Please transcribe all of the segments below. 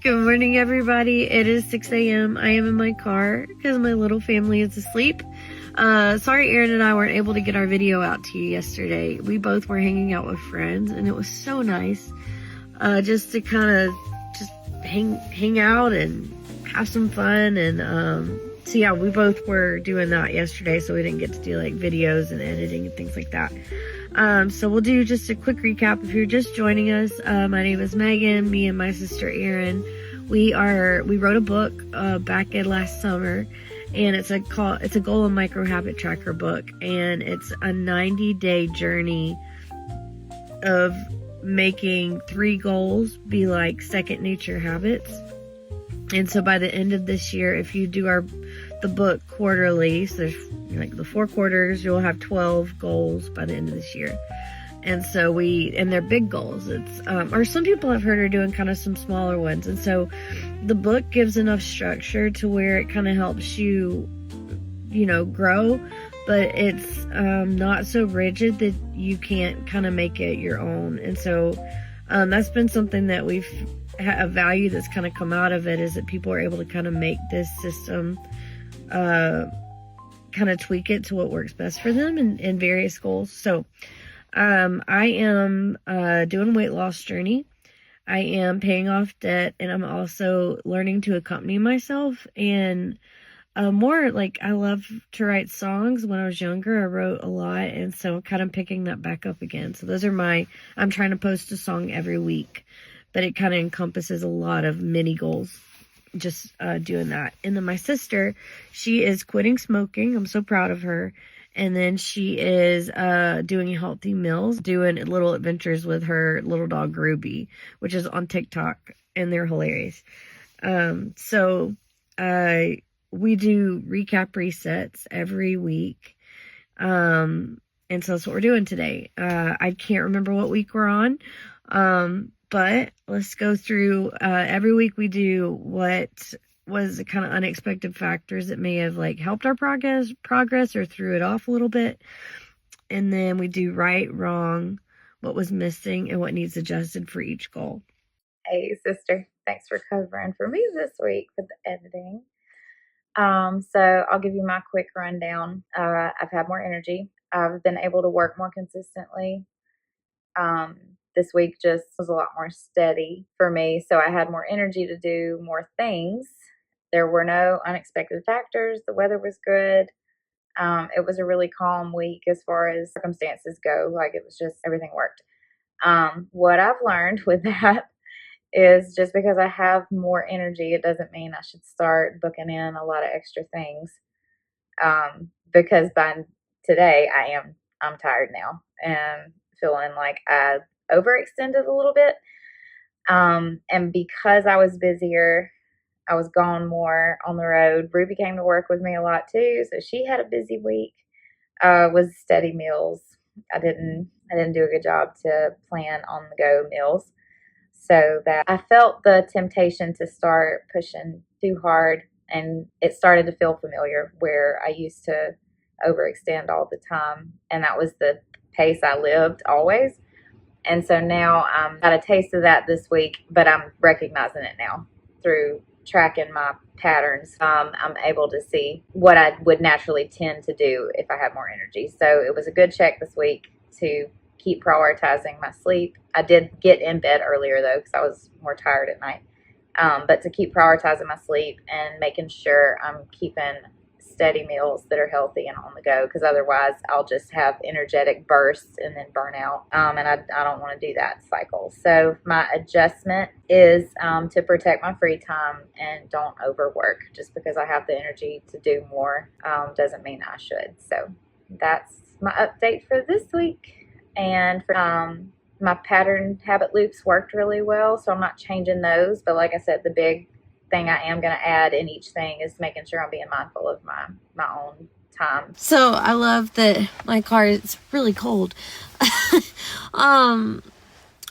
Good morning, everybody. It is 6 a.m. I am in my car because my little family is asleep. Sorry Aaron and I weren't able to get our video out to you yesterday. We both were hanging out with friends, and it was so nice just to kind of just hang out and have some fun. And so yeah, we both were doing that yesterday, so we didn't get to do like videos and editing and things like that. So we'll do just a quick recap. If you're just joining us, my name is Megan. Me and my sister Erin, we wrote a book back in last summer, and it's a goal and micro habit tracker book, and it's a 90-day journey of making 3 goals be like second nature habits. And so by the end of this year, if you do the book quarterly, so there's like the 4 quarters, you'll have 12 goals by the end of this year. And so and they're big goals. It's or some people I've heard are doing kind of some smaller ones. And so the book gives enough structure to where it kind of helps you grow, but it's not so rigid that you can't kind of make it your own. And so that's been something that we've a value that's kind of come out of it, is that people are able to kind of make this system kind of tweak it to what works best for them in various goals. So I am doing a weight loss journey. I am paying off debt, and I'm also learning to accompany myself. And more like, I love to write songs. When I was younger, I wrote a lot, and so I'm kind of picking that back up again. So those are I'm trying to post a song every week, but it kind of encompasses a lot of mini goals, just doing that. And then my sister, she is quitting smoking. I'm so proud of her. And then she is doing healthy meals, doing little adventures with her little dog Ruby, which is on TikTok, and they're hilarious. So we do recap resets every week. And so that's what we're doing today. I can't remember what week we're on. But let's go through, every week we do what was the kind of unexpected factors that may have like helped our progress or threw it off a little bit. And then we do right, wrong, what was missing, and what needs adjusted for each goal. Hey, sister. Thanks for covering for me this week with the editing. So I'll give you my quick rundown. I've had more energy. I've been able to work more consistently. This week just was a lot more steady for me, so I had more energy to do more things. There were no unexpected factors. The weather was good. It was a really calm week as far as circumstances go. Like, it was just, everything worked. What I've learned with that is, just because I have more energy, it doesn't mean I should start booking in a lot of extra things. Because by today I'm tired now and feeling like I overextended a little bit. And because I was busier, I was gone more on the road. Ruby came to work with me a lot too, so she had a busy week. Was steady meals. I didn't do a good job to plan on the go meals, so that I felt the temptation to start pushing too hard, and it started to feel familiar, where I used to overextend all the time, and that was the pace I lived always. And so now I got a taste of that this week, but I'm recognizing it now through tracking my patterns. I'm able to see what I would naturally tend to do if I had more energy. So it was a good check this week to keep prioritizing my sleep. I did get in bed earlier though, because I was more tired at night. But to keep prioritizing my sleep and making sure I'm keeping steady meals that are healthy and on the go, because otherwise I'll just have energetic bursts and then burn out, and I don't want to do that cycle. So my adjustment is to protect my free time and don't overwork. Just because I have the energy to do more doesn't mean I should. So that's my update for this week. And for my pattern habit loops worked really well, so I'm not changing those. But like I said, the big thing I am going to add in each thing is making sure I'm being mindful of my own time. So I love that my car is really cold. I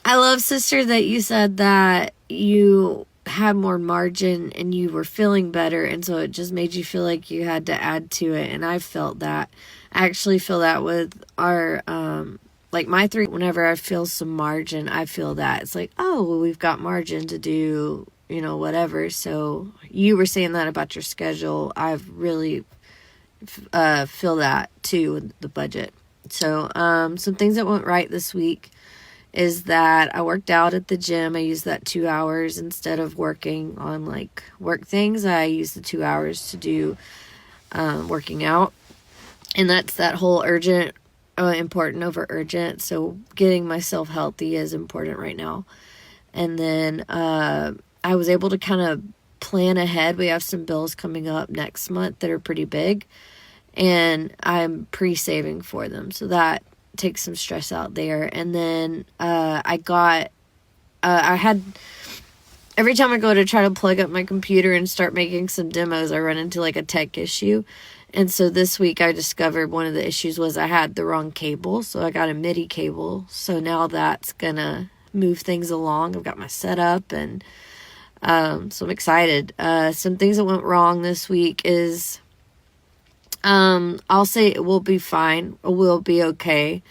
love, sister, that you said that you had more margin and you were feeling better, and so it just made you feel like you had to add to it. And I felt that. I actually feel that with our like my 3. Whenever I feel some margin, I feel that it's like, oh, well, we've got margin to do whatever. So you were saying that about your schedule. I've really feel that too with the budget. So some things that went right this week is that I worked out at the gym. I used that 2 hours instead of working on like work things. I used the 2 hours to do working out. And that's that whole urgent, important over urgent. So getting myself healthy is important right now. And then I was able to kind of plan ahead. We have some bills coming up next month that are pretty big. And I'm pre-saving for them. So that takes some stress out there. And then I had, every time I go to try to plug up my computer and start making some demos, I run into like a tech issue. And so this week I discovered one of the issues was I had the wrong cable. So I got a MIDI cable. So now that's gonna move things along. I've got my setup, and so I'm excited. Some things that went wrong this week is I'll say it will be fine. It will be okay.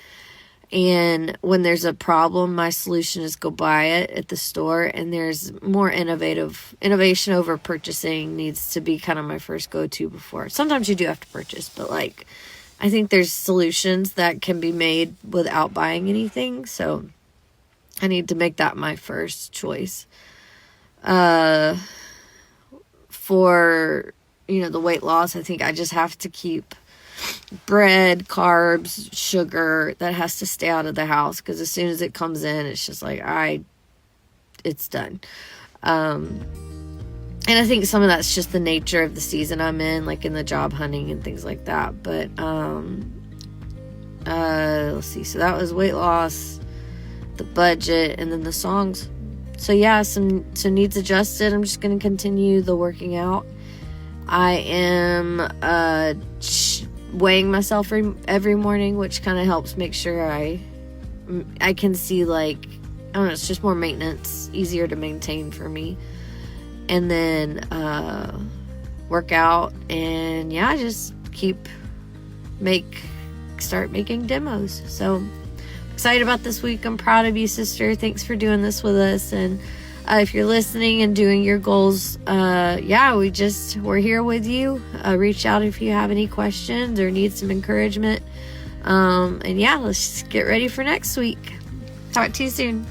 And when there's a problem, my solution is go buy it at the store. And there's more innovation over purchasing needs to be kind of my first go-to before. Sometimes you do have to purchase, but like, I think there's solutions that can be made without buying anything. So I need to make that my first choice. For the weight loss, I think I just have to keep bread, carbs, sugar, that has to stay out of the house, because as soon as it comes in, it's just like, it's done. And I think some of that's just the nature of the season I'm in, like in the job hunting and things like that. But, let's see. So that was weight loss, the budget, and then the songs. So yeah, some needs adjusted. I'm just going to continue the working out. I am weighing myself every morning, which kind of helps make sure I can see, like, I don't know, it's just more maintenance, easier to maintain for me. And then work out, and yeah, just start making demos. So excited about this week. I'm proud of you, sister. Thanks for doing this with us. And if you're listening and doing your goals, we're here with you. Reach out if you have any questions or need some encouragement. Let's just get ready for next week. Talk to you soon.